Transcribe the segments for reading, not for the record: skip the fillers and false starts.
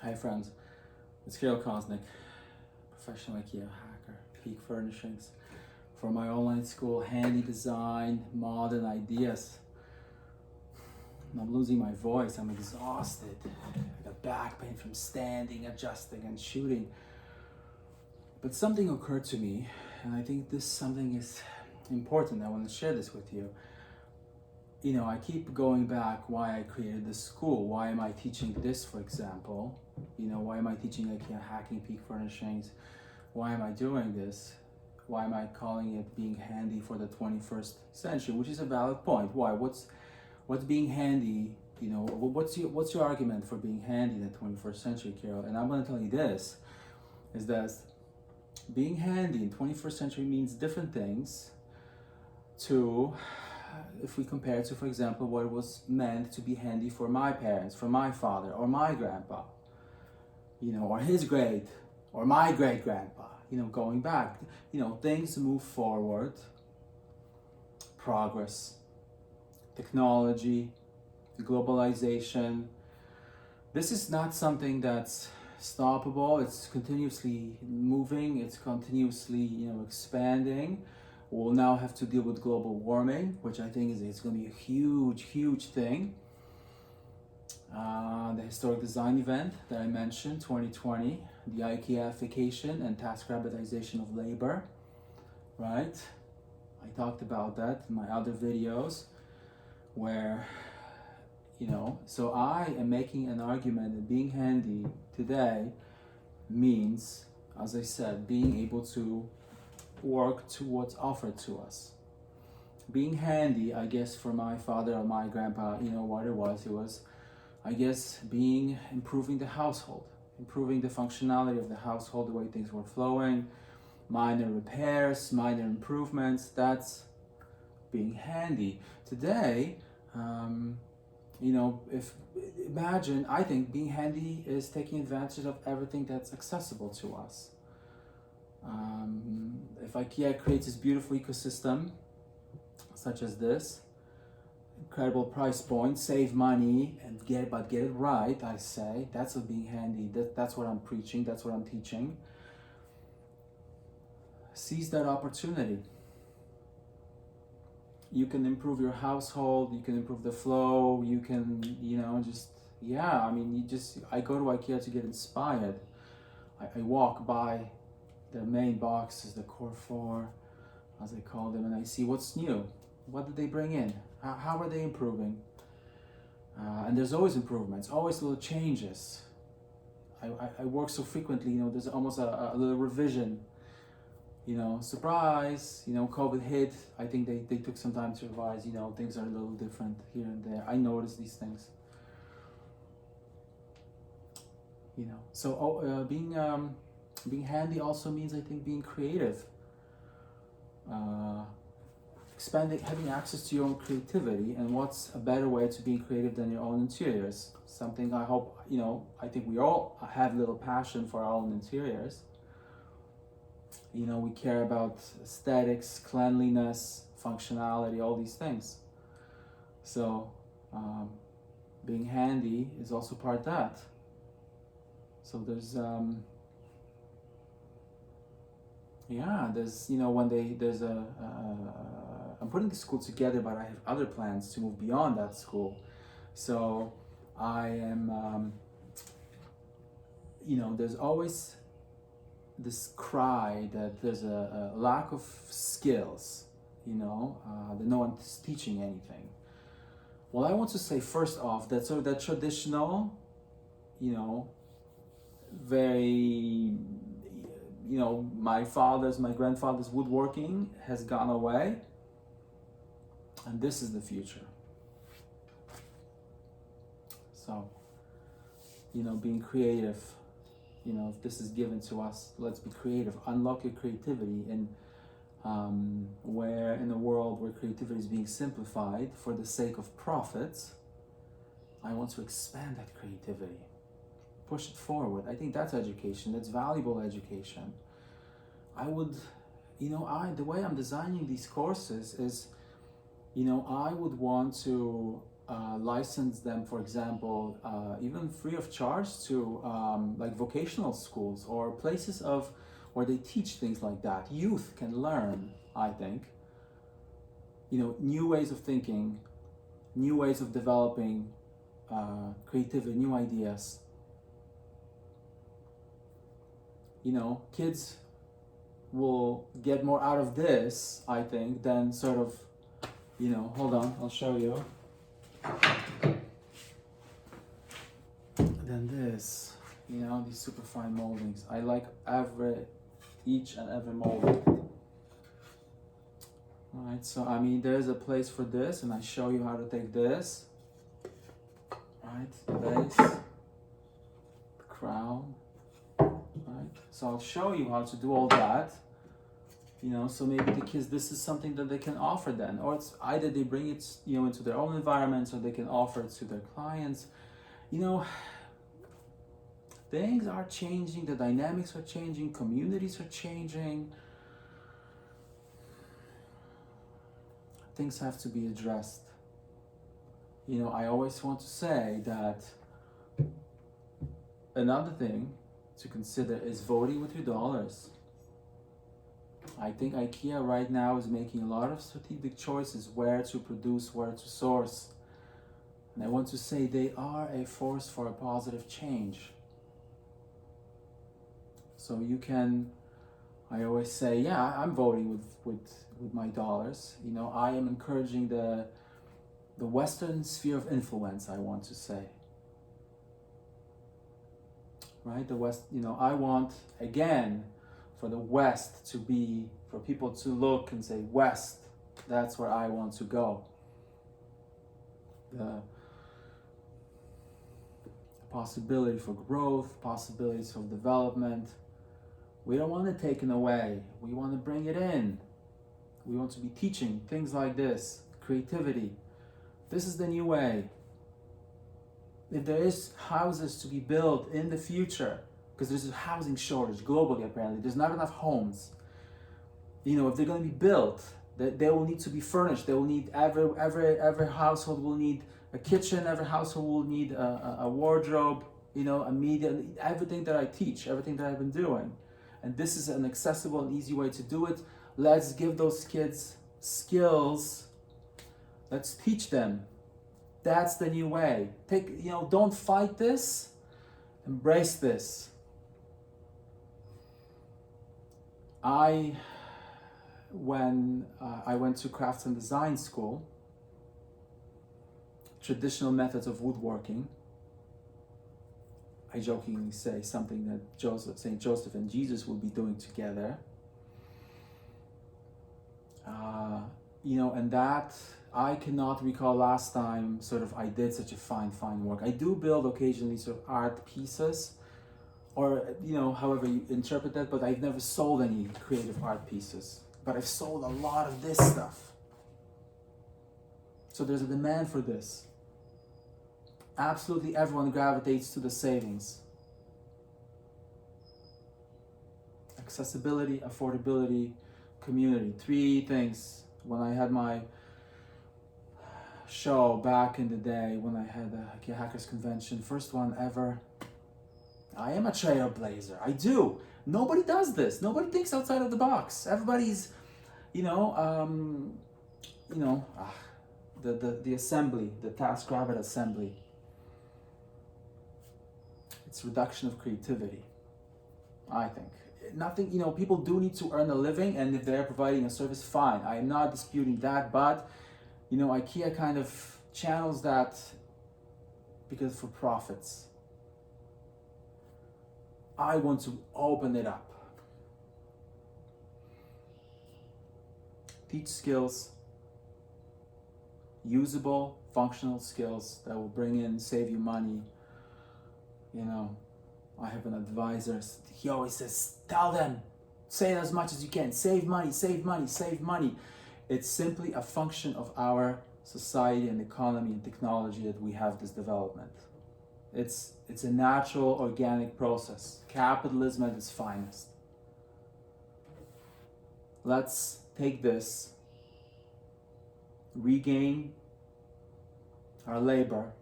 Hi friends, it's Kirill Kosnick, professional Ikea hacker, Peak Furnishings, for my online school, handy design, modern ideas. I'm losing my voice, I'm exhausted. I got back pain from standing, adjusting, and shooting. But something occurred to me, and I think this something is important. I want to share this with you. I keep going back why I created this school. Why am I teaching this, for example? Why am I teaching IKEA hacking, Peak Furnishings? Why am I doing this? Why am I calling it being handy for the 21st century? Which is a valid point. Why? What's being handy? What's your argument for being handy in the 21st century, Carol? And I'm going to tell you this: is that being handy in 21st century means different things to, if we compare it to, for example, what it was meant to be handy for my parents, for my father, or my grandpa, or his great, or my great grandpa, going back, things move forward, progress, technology, globalization. This is not something that's stoppable. It's continuously moving, it's continuously, expanding. We'll now have to deal with global warming, which I think is going to be a huge thing. The historic design event that I mentioned, 2020, the IKEAification and task rabbitization of labor, right? I talked about that in my other videos where, so I am making an argument that being handy today means, as I said, being able to work to what's offered to us. Being handy, I guess, for my father or my grandpa, what it was, I guess, improving the household, improving the functionality of the household, the way things were flowing, minor repairs, minor improvements. That's being handy. Today, I think being handy is taking advantage of everything that's accessible to us. If IKEA creates this beautiful ecosystem, such as this, incredible price point, save money, and get it right, I say, that's what being handy, that's what I'm preaching, that's what I'm teaching. Seize that opportunity. You can improve your household, you can improve the flow, you can, I go to IKEA to get inspired. I walk by the main boxes, the core four, as I call them, and I see what's new. What did they bring in? How are they improving? And there's always improvements, always little changes. I work so frequently, there's almost a little revision. Surprise, COVID hit. I think they took some time to revise, things are a little different here and there. I notice these things. So being handy also means, I think, being creative. Expanding, having access to your own creativity, and what's a better way to be creative than your own interiors? Something I hope, I think we all have a little passion for our own interiors. We care about aesthetics, cleanliness, functionality, all these things. So being handy is also part of that. So there's I'm putting the school together, but I have other plans to move beyond that school. So I am, there's always this cry that there's a lack of skills, that no one's teaching anything. Well, I want to say first off that sort of that traditional, very, my grandfather's woodworking has gone away, and this is the future. So, being creative, if this is given to us, let's be creative. Unlock your creativity in in a world where creativity is being simplified for the sake of profits. I want to expand that creativity. Push it forward. I think that's education. That's valuable education. I would, the way I'm designing these courses is, I would want to license them, for example, even free of charge to like vocational schools or places of where they teach things like that. Youth can learn, I think, new ways of thinking, new ways of developing creativity, new ideas. Kids will get more out of this, I think, than sort of, hold on, I'll show you. Than this, these super fine moldings. I like each and every molding. Alright, so there's a place for this, and I show you how to take this. Right, the base, the crown. Right, so I'll show you how to do all that. So maybe the kids, this is something that they can offer then, or it's either they bring it, into their own environments, or they can offer it to their clients. Things are changing, the dynamics are changing, communities are changing. Things have to be addressed. I always want to say that another thing to consider is voting with your dollars. I think Ikea right now is making a lot of strategic choices where to produce, where to source. And I want to say they are a force for a positive change. So I always say, yeah, I'm voting with my dollars. I am encouraging the Western sphere of influence, I want to say. Right? The West, I want, again, for the West for people to look and say, West, that's where I want to go. The possibility for growth, possibilities of development. We don't want it taken away. We want to bring it in. We want to be teaching things like this, creativity. This is the new way. If there is houses to be built in the future, because there's a housing shortage globally apparently, there's not enough homes. If they're going to be built, they will need to be furnished. They will need, every household will need a kitchen, every household will need a wardrobe, a media, everything that I teach, everything that I've been doing. And this is an accessible and easy way to do it. Let's give those kids skills. Let's teach them. That's the new way. Don't fight this. Embrace this. When I went to crafts and design school, traditional methods of woodworking, I jokingly say something that St. Joseph and Jesus will be doing together. And that I cannot recall last time I did such a fine work. I do build occasionally art pieces, or however you interpret that, but I've never sold any creative art pieces. But I've sold a lot of this stuff. So there's a demand for this. Absolutely everyone gravitates to the savings. Accessibility, affordability, community. 3 things. When I had my show back in the day, when I had the Ikea Hackers Convention, first one ever, I am a trailblazer. I do. Nobody does this. Nobody thinks outside of the box. Everybody's, the assembly, the TaskRabbit assembly. It's reduction of creativity, I think. Nothing, people do need to earn a living, and if they're providing a service, fine. I am not disputing that, but, Ikea kind of channels that because for profits. I want to open it up. Teach skills, usable, functional skills that will save you money. I have an advisor, he always says, tell them, say it as much as you can, save money, save money, save money. It's simply a function of our society and economy and technology that we have this development. It's a natural, organic process. Capitalism at its finest. Let's take this, regain our labor.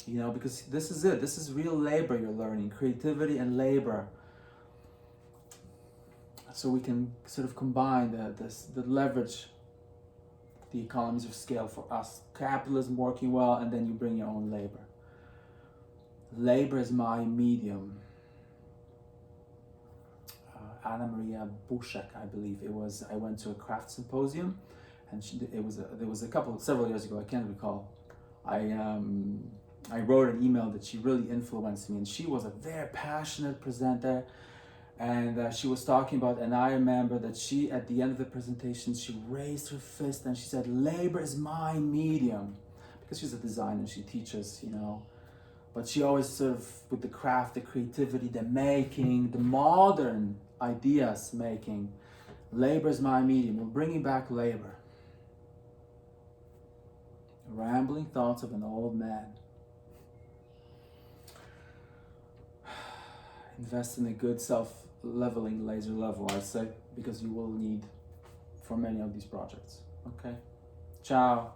You know, because this is it. This is real labor you're learning, creativity and labor. So we can sort of combine the leverage, the economies of scale for us. Capitalism working well, and then you bring your own labor. Labor is my medium. Anna Maria Bushek, I believe it was. I went to a craft symposium, and there was several years ago. I can't recall. I wrote an email that she really influenced me, and she was a very passionate presenter, and she was talking about, and I remember that she, at the end of the presentation, she raised her fist and she said, labor is my medium, because she's a designer, she teaches, you know, but she always sort of, with the craft, the creativity, the making, the modern ideas making, labor is my medium. We're bringing back labor. Rambling thoughts of an old man. Invest in a good self-leveling laser level, I say, because you will need for many of these projects. Okay? Ciao.